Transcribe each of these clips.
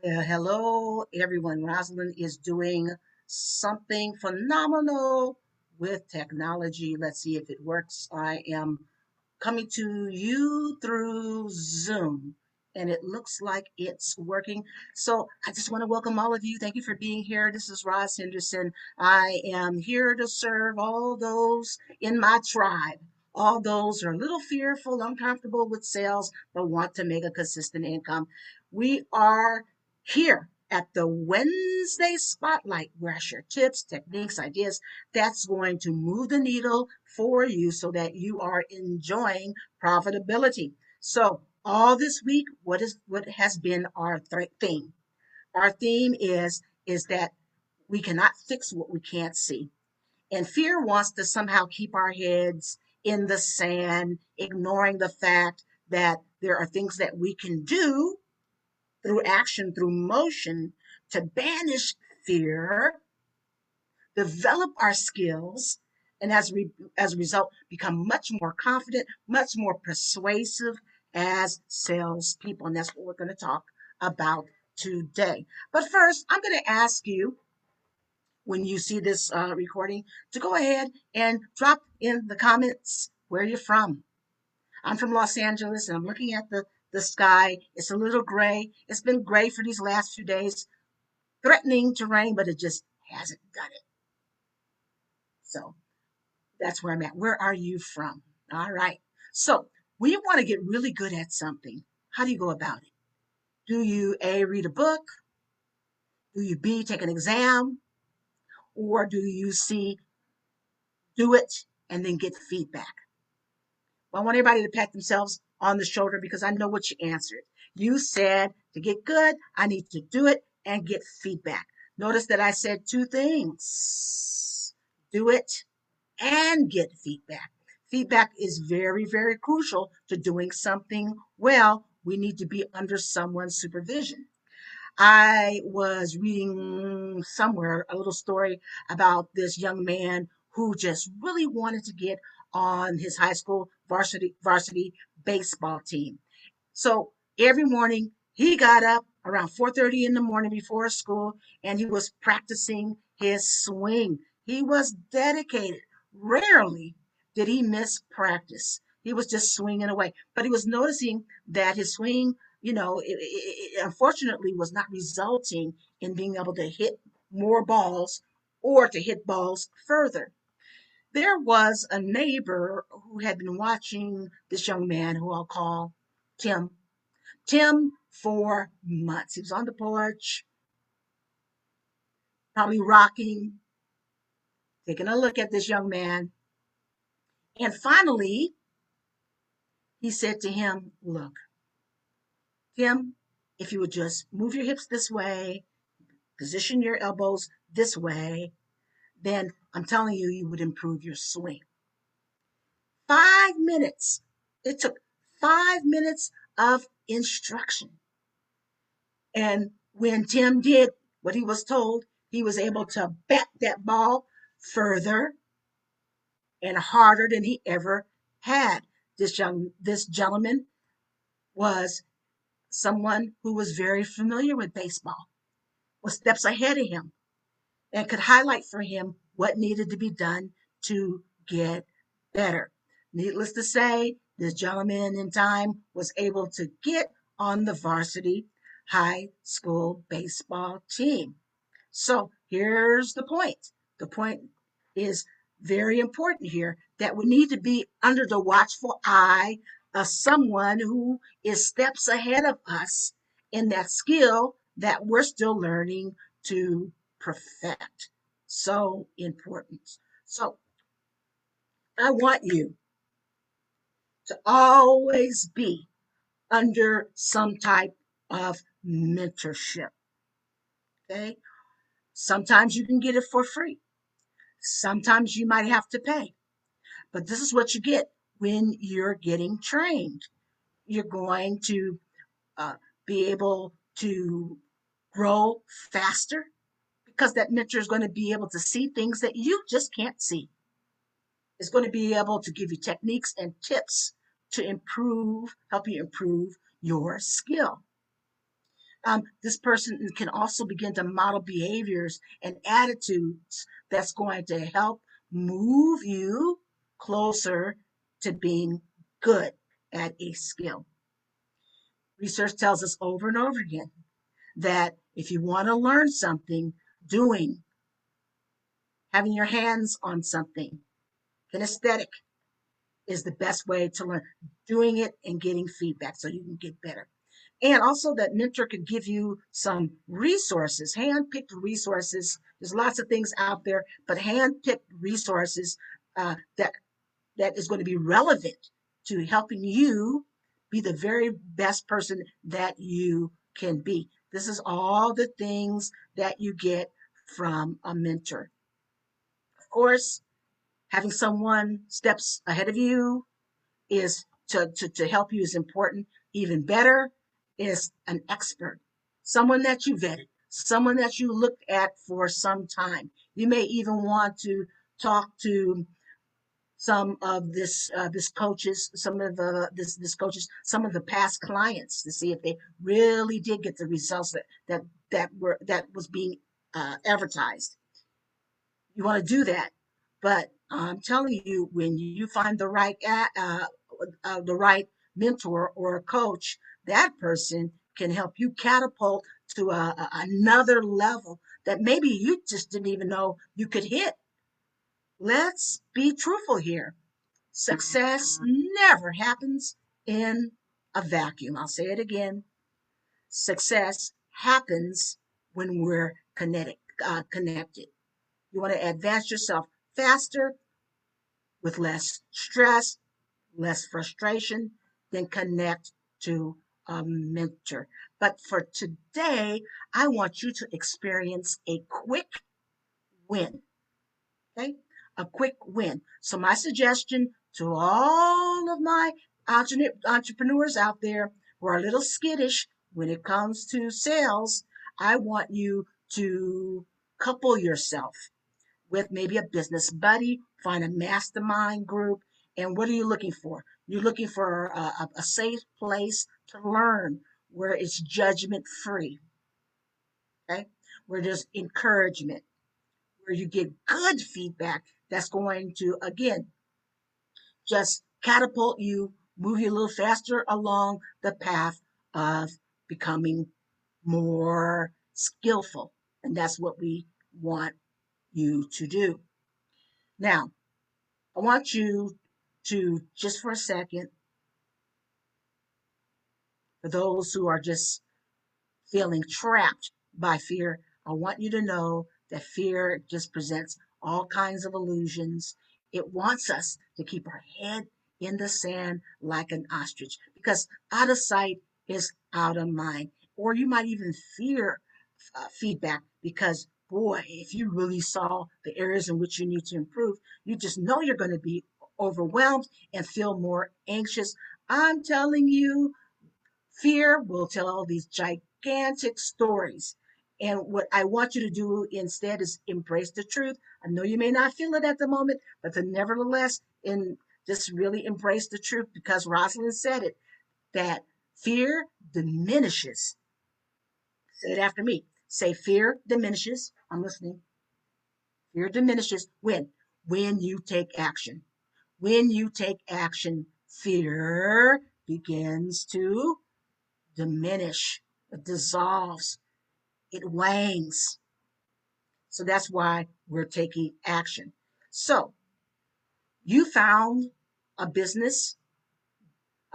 Hello, everyone. Rosalind is doing something phenomenal with technology. Let's see if it works. I am coming to you through Zoom, and it looks like it's working. So I just want to welcome all of you. Thank you for being here. This is Roz Henderson. I am here to serve all those in my tribe. All those who are a little fearful, uncomfortable with sales, but want to make a consistent income. We are here at the Wednesday Spotlight, where I share tips, techniques, ideas that's going to move the needle for you so that you are enjoying profitability. So, all this week, what has been our theme? Our theme is that we cannot fix what we can't see. And fear wants to somehow keep our heads in the sand, ignoring the fact that there are things that we can do through action, through motion, to banish fear, develop our skills, and as a result, become much more confident, much more persuasive as salespeople. And that's what we're going to talk about today. But first, I'm going to ask you, when you see this recording, to go ahead and drop in the comments where you're from. I'm from Los Angeles, and I'm looking at the sky. It's a little gray. It's been gray for these last few days, threatening to rain, but it just hasn't done it. So that's where I'm at. Where are you from? All right. So when you want to get really good at something, how do you go about it? Do you A, read a book? Do you B, take an exam? Or do you C, do it and then get feedback? Well, I want everybody to pat themselves on the shoulder because I know what you answered. You said to get good, I need to do it and get feedback. Notice that I said two things: do it and get feedback. Feedback is very, very crucial to doing something well. We need to be under someone's supervision. I was reading somewhere a little story about this young man who just really wanted to get on his high school varsity baseball team. So every morning he got up around 4:30 in the morning before school and he was practicing his swing. He was dedicated. Rarely did he miss practice. He was just swinging away. But he was noticing that his swing, it unfortunately was not resulting in being able to hit more balls or to hit balls further. There was a neighbor who had been watching this young man who I'll call Tim. Tim for months. He was on the porch, probably rocking, taking a look at this young man. And finally, he said to him, "Look, Tim, if you would just move your hips this way, position your elbows this way, then I'm telling you, you would improve your swing." 5 minutes. It took 5 minutes of instruction. And when Tim did what he was told, he was able to bat that ball further and harder than he ever had. This gentleman was someone who was very familiar with baseball, was steps ahead of him, and could highlight for him what needed to be done to get better. Needless to say, this gentleman in time was able to get on the varsity high school baseball team. So here's the point. The point is very important here, that we need to be under the watchful eye of someone who is steps ahead of us in that skill that we're still learning to perfect. So important. So I want you to always be under some type of mentorship. Okay. Sometimes you can get it for free. Sometimes you might have to pay. But this is what you get when you're getting trained. You're going to uh, be able to grow faster because that mentor is going to be able to see things that you just can't see. It's going to be able to give you techniques and tips to help you improve your skill. This person can also begin to model behaviors and attitudes that's going to help move you closer to being good at a skill. Research tells us over and over again that if you want to learn something, doing, having your hands on something, kinesthetic is the best way to learn. Doing it and getting feedback so you can get better. And also that mentor could give you some resources, hand-picked resources. There's lots of things out there, but hand-picked resources that is going to be relevant to helping you be the very best person that you can be. This is all the things that you get from a mentor. Of course, having someone steps ahead of you is to help you is important. Even better is an expert, someone that you vetted, someone that you looked at for some time. You may even want to talk to some of this coaches, some of the this coaches, some of the past clients to see if they really did get the results that was being advertised. You want to do that, but I'm telling you, when you find the right mentor or a coach, that person can help you catapult to another level that maybe you just didn't even know you could hit. Let's be truthful here. Success never happens in a vacuum. I'll say it again. Success happens when we're connected. You want to advance yourself faster with less stress, less frustration, then connect to a mentor. But for today, I want you to experience a quick win. Okay? A quick win. So, my suggestion to all of my entrepreneurs out there who are a little skittish when it comes to sales, I want you to couple yourself with maybe a business buddy, find a mastermind group. And what are you looking for? You're looking for a safe place to learn where it's judgment free, okay? Where there's encouragement, where you get good feedback that's going to, again, just catapult you, move you a little faster along the path of becoming more skillful. And that's what we want you to do. Now, I want you to, just for a second, for those who are just feeling trapped by fear, I want you to know that fear just presents all kinds of illusions. It wants us to keep our head in the sand like an ostrich because out of sight is out of mind. Or you might even fear feedback because, boy, if you really saw the areas in which you need to improve, you just know you're going to be overwhelmed and feel more anxious. I'm telling you, fear will tell all these gigantic stories. And what I want you to do instead is embrace the truth. I know you may not feel it at the moment, but then nevertheless, just really embrace the truth because Rosalind said it that fear diminishes. Say it after me. Say fear diminishes. I'm listening. Fear diminishes when you take action. When you take action, fear begins to diminish, it dissolves, it wanes. So that's why we're taking action. So you found a business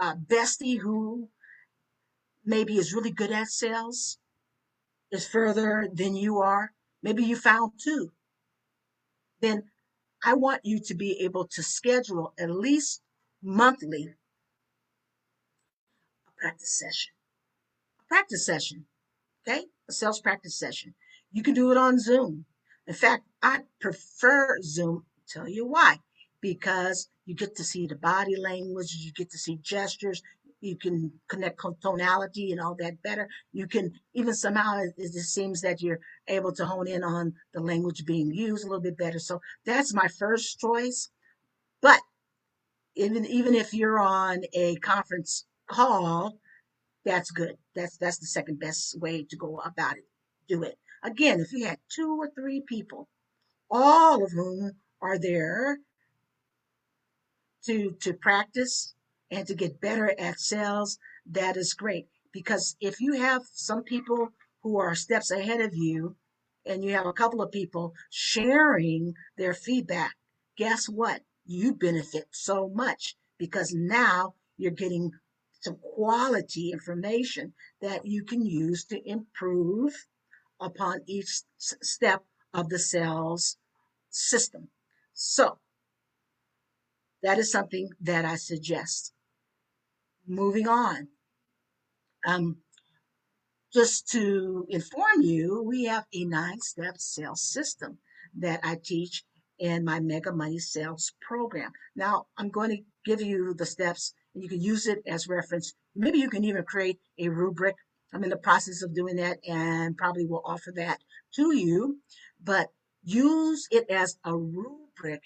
bestie who maybe is really good at sales, is further than you are. Maybe you found two. Then I want you to be able to schedule at least monthly a practice session. A practice session. Okay? A sales practice session. You can do it on Zoom. In fact, I prefer Zoom. I'll tell you why. Because you get to see the body language, you get to see gestures, you can connect tonality and all that better. You can even somehow, it just seems that you're able to hone in on the language being used a little bit better. So that's my first choice. But even if you're on a conference call, That's good. That's the second best way to go about it. Do it. Again, if you had 2 or 3 people, all of whom are there to practice and to get better at sales, that is great. Because if you have some people who are steps ahead of you and you have a couple of people sharing their feedback, guess what? You benefit so much because now you're getting some quality information that you can use to improve upon each step of the sales system. So that is something that I suggest. Moving on. Um, just to inform you, we have a 9-step sales system that I teach in my Mega Money Sales program. Now, I'm going to give you the steps and you can use it as reference. Maybe you can even create a rubric. I'm in the process of doing that and probably will offer that to you, but use it as a rubric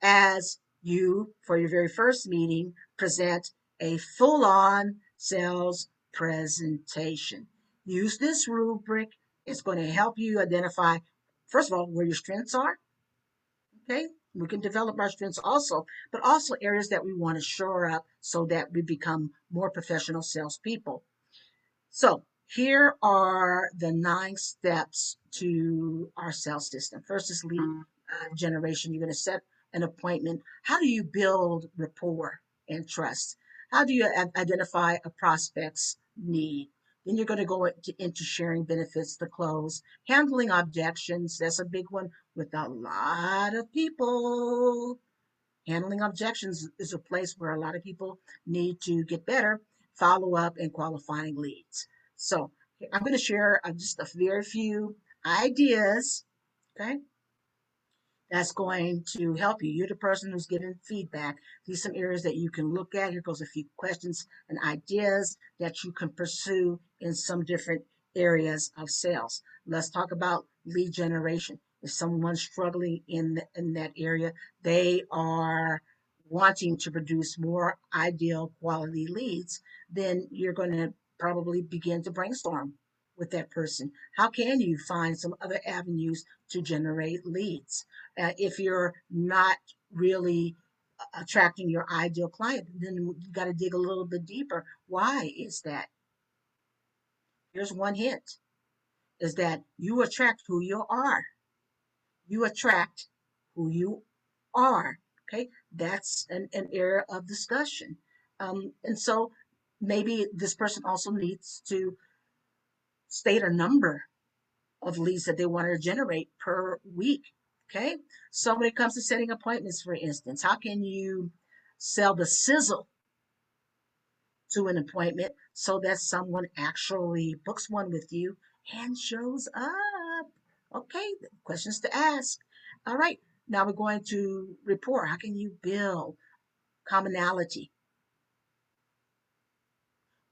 as you, for your very first meeting, present a full on sales presentation. Use this rubric. It's going to help you identify, first of all, where your strengths are. Okay. We can develop our strengths also, but also areas that we want to shore up so that we become more professional salespeople. So here are the 9 steps to our sales system. First is lead generation. You're going to set an appointment. How do you build rapport and trust? How do you identify a prospect's need? Then you're going to go into sharing benefits to close. Handling objections. That's a big one with a lot of people. Handling objections is a place where a lot of people need to get better, follow up, and qualifying leads. So I'm going to share just a very few ideas, okay, that's going to help you. You're the person who's giving feedback. These are some areas that you can look at. Here goes a few questions and ideas that you can pursue in some different areas of sales. Let's talk about lead generation. If someone's struggling in that area, they are wanting to produce more ideal quality leads, then you're going to probably begin to brainstorm with that person. How can you find some other avenues to generate leads? If you're not really attracting your ideal client, then you got to dig a little bit deeper. Why is that? Here's one hint, is that you attract who you are. You attract who you are. Okay, that's an area of discussion. And so maybe this person also needs to state a number of leads that they want to generate per week. Okay. So when it comes to setting appointments, for instance, how can you sell the sizzle to an appointment so that someone actually books one with you and shows up? Okay. Questions to ask. All right. Now we're going to rapport. How can you build commonality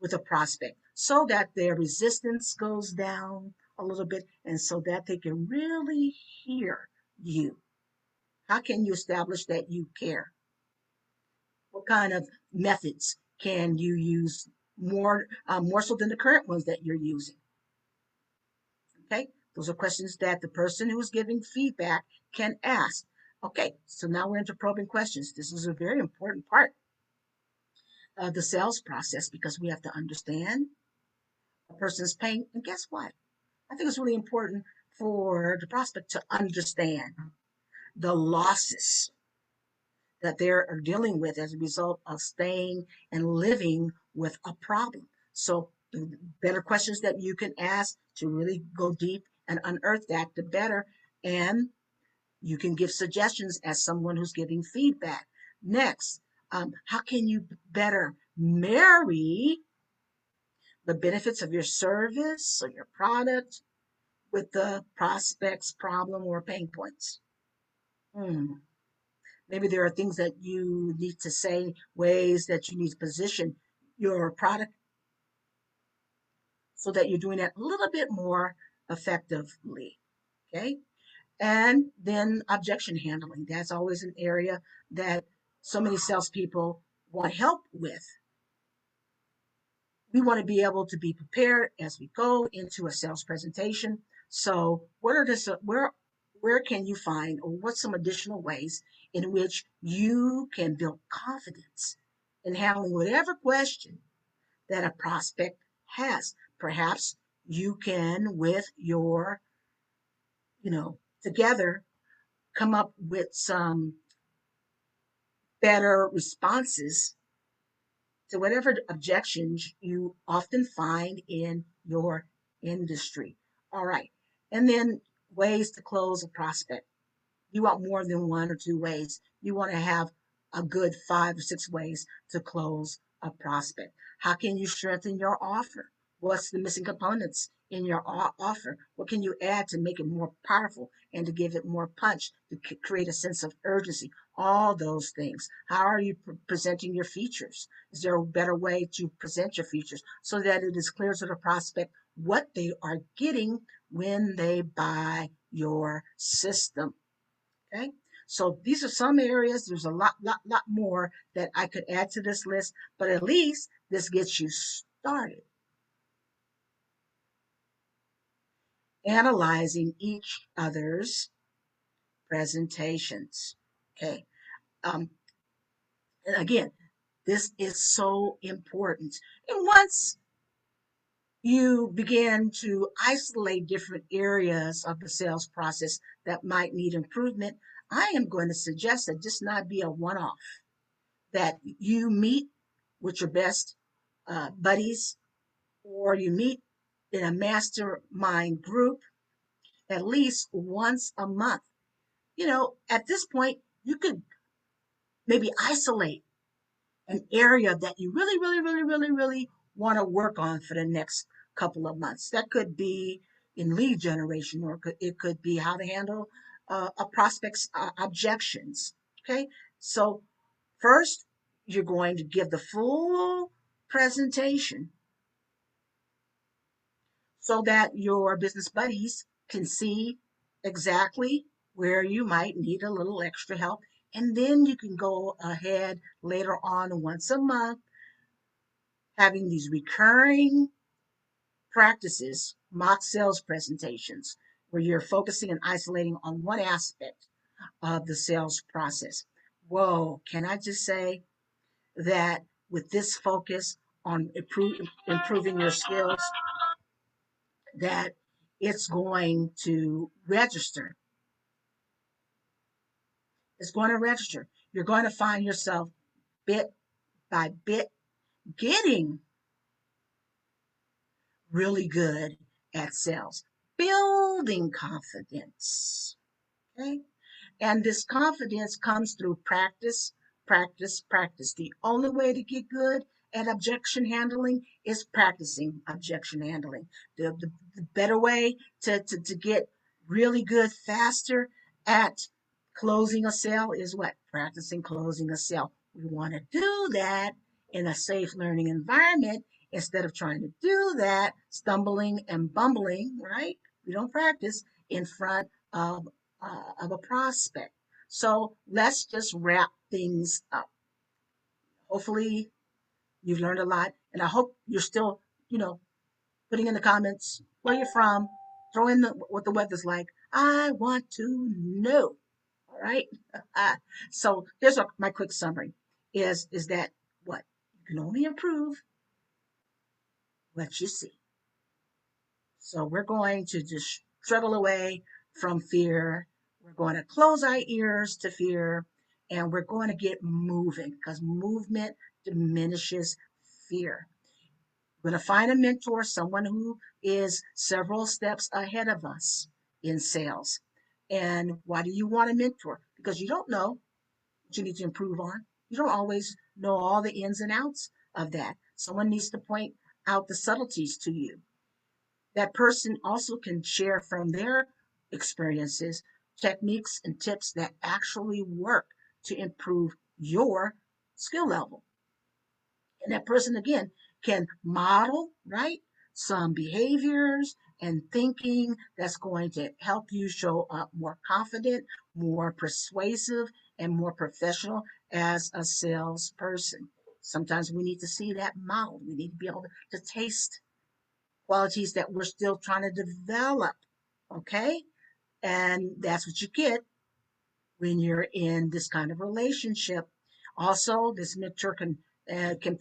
with a prospect so that their resistance goes down a little bit and so that they can really hear you? How can you establish that you care? What kind of methods can you use more so than the current ones that you're using? Okay, those are questions that the person who is giving feedback can ask. Okay, so now we're into probing questions. This is a very important part of the sales process because we have to understand a person's pain. And guess what? I think it's really important for the prospect to understand the losses that they're dealing with as a result of staying and living with a problem. So the better questions that you can ask to really go deep and unearth that, the better. And you can give suggestions as someone who's giving feedback. Next, how can you better marry the benefits of your service or your product with the prospect's problem or pain points? Hmm. Maybe there are things that you need to say, ways that you need to position your product so that you're doing that a little bit more effectively. Okay. And then objection handling. That's always an area that so many salespeople want help with. We want to be able to be prepared as we go into a sales presentation. So where can you find, or what's some additional ways in which you can build confidence in handling whatever question that a prospect has? Perhaps you can, with your, together, come up with some better responses to whatever objections you often find in your industry. All right. And then ways to close a prospect. You want more than one or two ways. You want to have a good 5 or 6 ways to close a prospect. How can you strengthen your offer? What's the missing components in your offer? What can you add to make it more powerful and to give it more punch, to create a sense of urgency? All those things. How are you presenting your features? Is there a better way to present your features so that it is clear to the prospect what they are getting when they buy your system? Okay, so these are some areas. There's a lot more that I could add to this list, but at least this gets you started analyzing each other's presentations. Okay, um, and again, this is so important. And once you begin to isolate different areas of the sales process that might need improvement, I am going to suggest that this not be a one-off, that you meet with your best buddies, or you meet in a mastermind group at least once a month. At this point, you could maybe isolate an area that you really, really, really, really, really want to work on for the next couple of months. That could be in lead generation, or it could be how to handle a prospect's objections. Okay, so first, you're going to give the full presentation so that your business buddies can see exactly where you might need a little extra help. And then you can go ahead later on, once a month, having these recurring practices, mock sales presentations, where you're focusing and isolating on one aspect of the sales process. Whoa, can I just say that with this focus on improving your skills, that it's going to register. It's going to register. You're going to find yourself bit by bit getting really good at sales, building confidence. Okay. And this confidence comes through practice, practice, practice. The only way to get good at objection handling is practicing objection handling. The better way to get really good faster at closing a sale is what? Practicing closing a sale. We want to do that in a safe learning environment instead of trying to do that stumbling and bumbling, right? We don't practice in front of a prospect. So let's just wrap things up. Hopefully, you've learned a lot, and I hope you're still, putting in the comments where you're from, throw in what the weather's like. I want to know. All right. So here's my quick summary: is that what you can only improve what you see. So we're going to just struggle away from fear. We're going to close our ears to fear, and we're going to get moving, because movement diminishes fear. We're going to find a mentor, someone who is several steps ahead of us in sales. And why do you want a mentor? Because you don't know what you need to improve on. You don't always know all the ins and outs of that. Someone needs to point out the subtleties to you. That person also can share from their experiences techniques and tips that actually work to improve your skill level. And that person, again, can model, right, some behaviors and thinking that's going to help you show up more confident, more persuasive, and more professional as a salesperson. Sometimes we need to see that model. We need to be able to taste qualities that we're still trying to develop. Okay? And that's what you get when you're in this kind of relationship. Also, this mentor can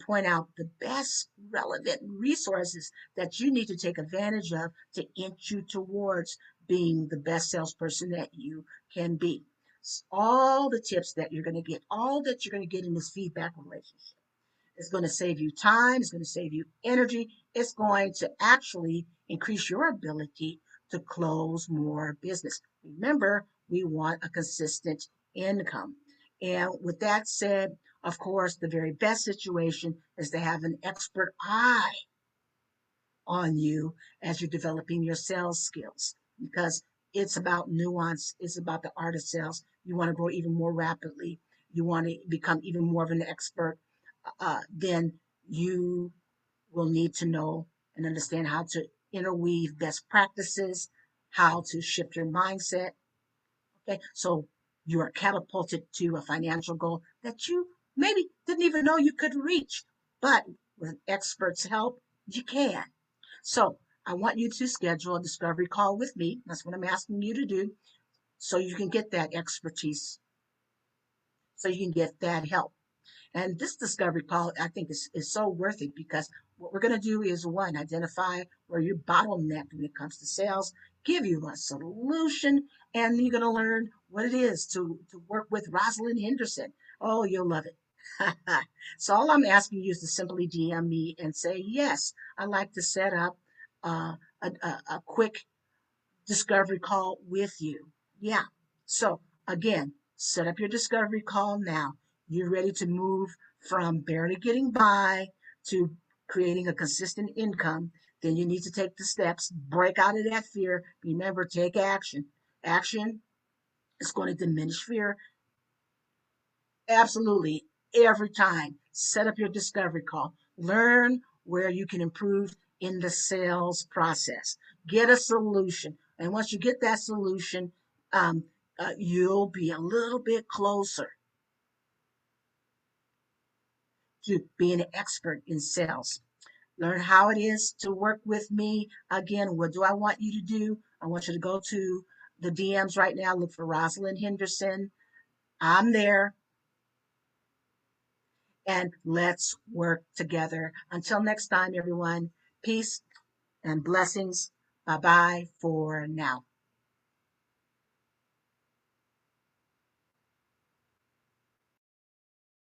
point out the best relevant resources that you need to take advantage of to inch you towards being the best salesperson that you can be. All the tips that you're going to get, all that you're going to get in this feedback relationship. It's going to save you time. It's going to save you energy. It's going to actually increase your ability to close more business. Remember, we want a consistent income. And with that said, of course, the very best situation is to have an expert eye on you as you're developing your sales skills because it's about nuance. It's about the art of sales. You want to grow even more rapidly. You want to become even more of an expert. Then you will need to know and understand how to interweave best practices, how to shift your mindset. Okay, so you are catapulted to a financial goal that you maybe didn't even know you could reach, but with experts' help, you can. So I want you to schedule a discovery call with me. That's what I'm asking you to do so you can get that expertise, so you can get that help. And this discovery call, I think, is so worth it because what we're going to do is one, identify where you're bottlenecked when it comes to sales, give you a solution, and you're going to learn what it is to work with Rosalind Henderson. Oh, you'll love it. So all I'm asking you is to simply DM me and say, yes, I'd like to set up a quick discovery call with you. Yeah. So again, set up your discovery call now. You're ready to move from barely getting by to creating a consistent income. Then you need to take the steps, break out of that fear. Remember, take action. Action is going to diminish fear. Absolutely. Every time. Set up your discovery call. Learn where you can improve in the sales process. Get a solution. And once you get that solution, you'll be a little bit closer to being an expert in sales. Learn how it is to work with me. Again, what do I want you to do? I want you to go to the DMs right now. Look for Rosalind Henderson. I'm there. And let's work together. Until next time, everyone, peace and blessings. Bye bye for now.